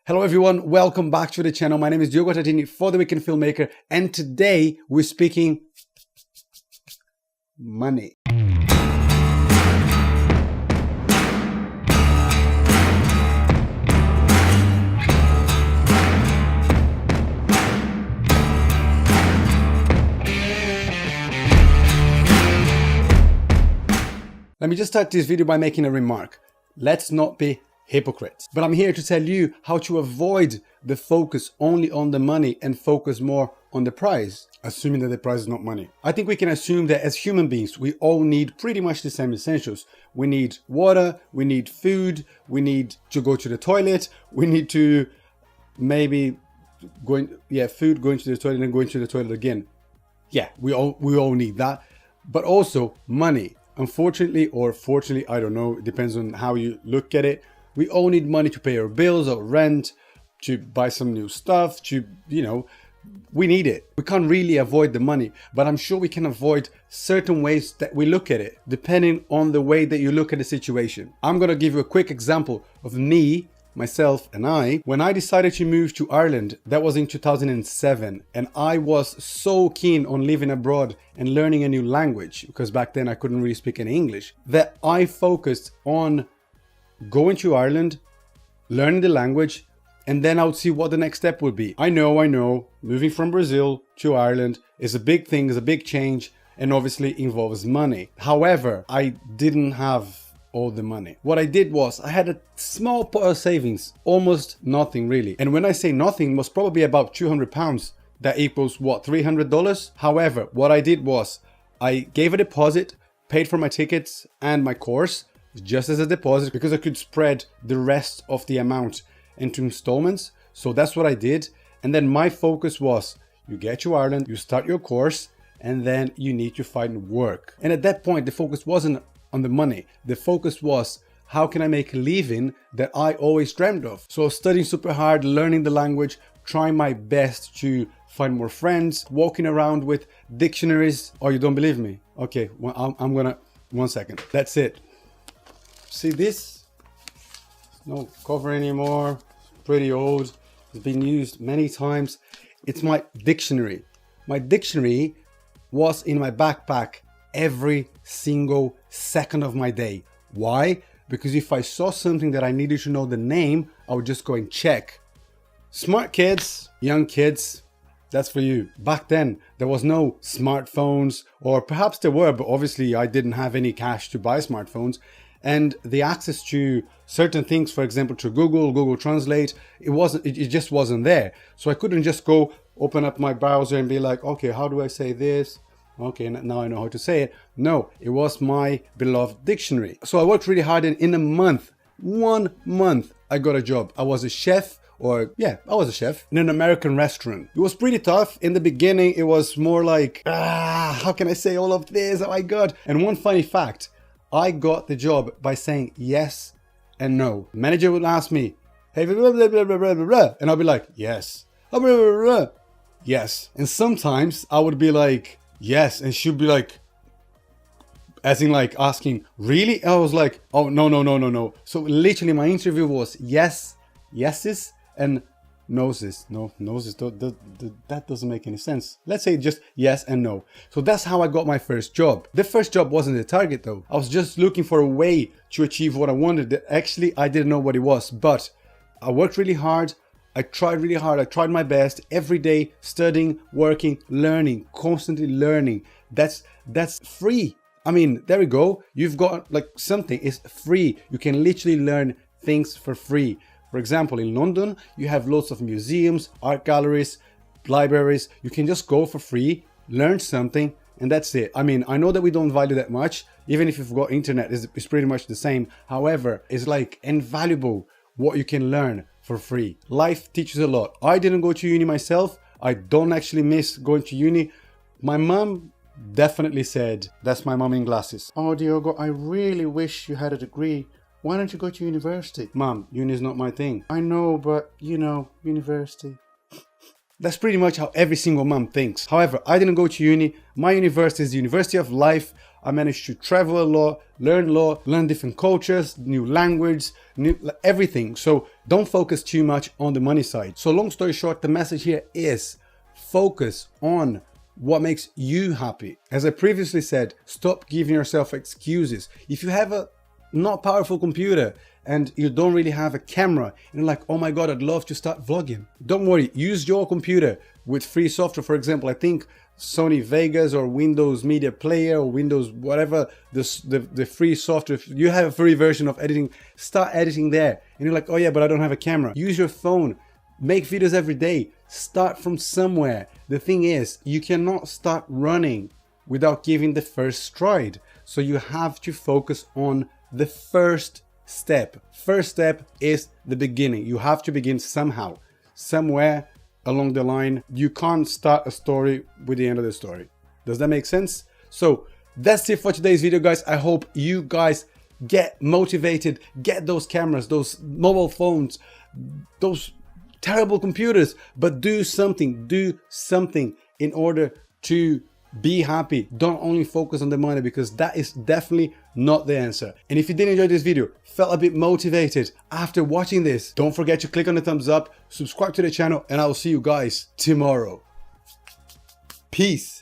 Hello everyone, welcome back to the channel. My name is Diogo Tartini for The Weekend Filmmaker, and today we're speaking money. Let me just start this video by making a remark. Let's not be hypocrites. But I'm here to tell you how to avoid the focus only on the money and focus more on the prize, assuming that the prize is not money. I think we can assume that as human beings, we all need pretty much the same essentials. We need water, we need food, we need to go to the toilet, we need to maybe going to the toilet and going to the toilet again. Yeah, we all need that. But also money. Unfortunately or fortunately, I don't know, it depends on how you look at it. We all need money to pay our bills or rent, to buy some new stuff, we need it. We can't really avoid the money, but I'm sure we can avoid certain ways that we look at it, depending on the way that you look at the situation. I'm gonna give you a quick example of myself and I. When I decided to move to Ireland, that was in 2007, and I was so keen on living abroad and learning a new language, because back then I couldn't really speak any English, that I focused on going to Ireland, learning the language, and then I would see what the next step would be. I know, moving from Brazil to Ireland is a big thing, is a big change, and obviously involves money. However, I didn't have all the money. What I did was I had a small pot of savings, almost nothing really. And when I say nothing, it was probably about £200. That equals what, $300? However, what I did was I gave a deposit, paid for my tickets and my course, just as a deposit, because I could spread the rest of the amount into installments. So that's what I did. And then my focus was, you get to Ireland, you start your course, and then you need to find work. And at that point, the focus wasn't on the money. The focus was, how can I make a living that I always dreamed of? So studying super hard, learning the language, trying my best to find more friends, walking around with dictionaries. Oh, you don't believe me? Okay, well, I'm gonna, 1 second. That's it. See this? No cover anymore. It's pretty old. It's been used many times. It's my dictionary. My dictionary was in my backpack every single second of my day. Why? Because if I saw something that I needed to know the name, I would just go and check. Smart kids, young kids, that's for you. Back then, there was no smartphones, or perhaps there were, but obviously I didn't have any cash to buy smartphones. And the access to certain things, for example, to Google Translate, it just wasn't there. So I couldn't just go open up my browser and be like, okay, how do I say this? Okay, now I know how to say it. No, it was my beloved dictionary. So I worked really hard, and in a month, 1 month, I got a job. I was a chef, I was a chef in an American restaurant. It was pretty tough. In the beginning, it was more like, how can I say all of this? Oh my God. And one funny fact, I got the job by saying yes and no. The manager would ask me, hey, blah, blah, blah, blah, blah, blah, and I'll be like, yes. Blah, blah, blah, blah. Yes. And sometimes I would be like, yes. And she'd be like, as in like asking, really? I was like, oh, no. So literally my interview was yeses and noses. No, noses, that doesn't make any sense. Let's say just yes and no. So that's how I got my first job. The first job wasn't the target though. I was just looking for a way to achieve what I wanted. Actually, I didn't know what it was, but I worked really hard. I tried really hard. I tried my best every day, studying, working, learning, constantly learning. That's free. I mean, there we go. You've got like something is free. You can literally learn things for free. For example, in London, you have lots of museums, art galleries, libraries. You can just go for free, learn something, and that's it. I mean, I know that we don't value that much. Even if you've got internet, it's pretty much the same. However, it's like invaluable what you can learn for free. Life teaches a lot. I didn't go to uni myself. I don't actually miss going to uni. My mom definitely said, that's my mom in glasses. Oh, Diogo, I really wish you had a degree. Why don't you go to university? Mom, uni is not my thing. I know, but university. That's pretty much how every single mom thinks. However, I didn't go to uni. My university is the University of Life. I managed to travel a lot, learn different cultures, new language, everything. So don't focus too much on the money side. So long story short, the message here is focus on what makes you happy. As I previously said, stop giving yourself excuses. If you have a not powerful computer and you don't really have a camera and you're like, oh my God, I'd love to start vlogging. Don't worry, use your computer with free software. For example, I think Sony Vegas or Windows Media Player or Windows whatever, the free software. If you have a free version of editing, start editing there. And you're like, oh yeah, but I don't have a camera. Use your phone, make videos every day, start from somewhere. The thing is, you cannot start running without giving the first stride. So you have to focus on the first step. First step is the beginning. You have to begin somehow, somewhere along the line. You can't start a story with the end of the story. Does that make sense? So that's it for today's video, guys. I hope you guys get motivated, get those cameras, those mobile phones, those terrible computers, but do something in order to be happy. Don't only focus on the money, because that is definitely not the answer. And if you did enjoy this video, felt a bit motivated after watching this, don't forget to click on the thumbs up, subscribe to the channel, and I will see you guys tomorrow. Peace.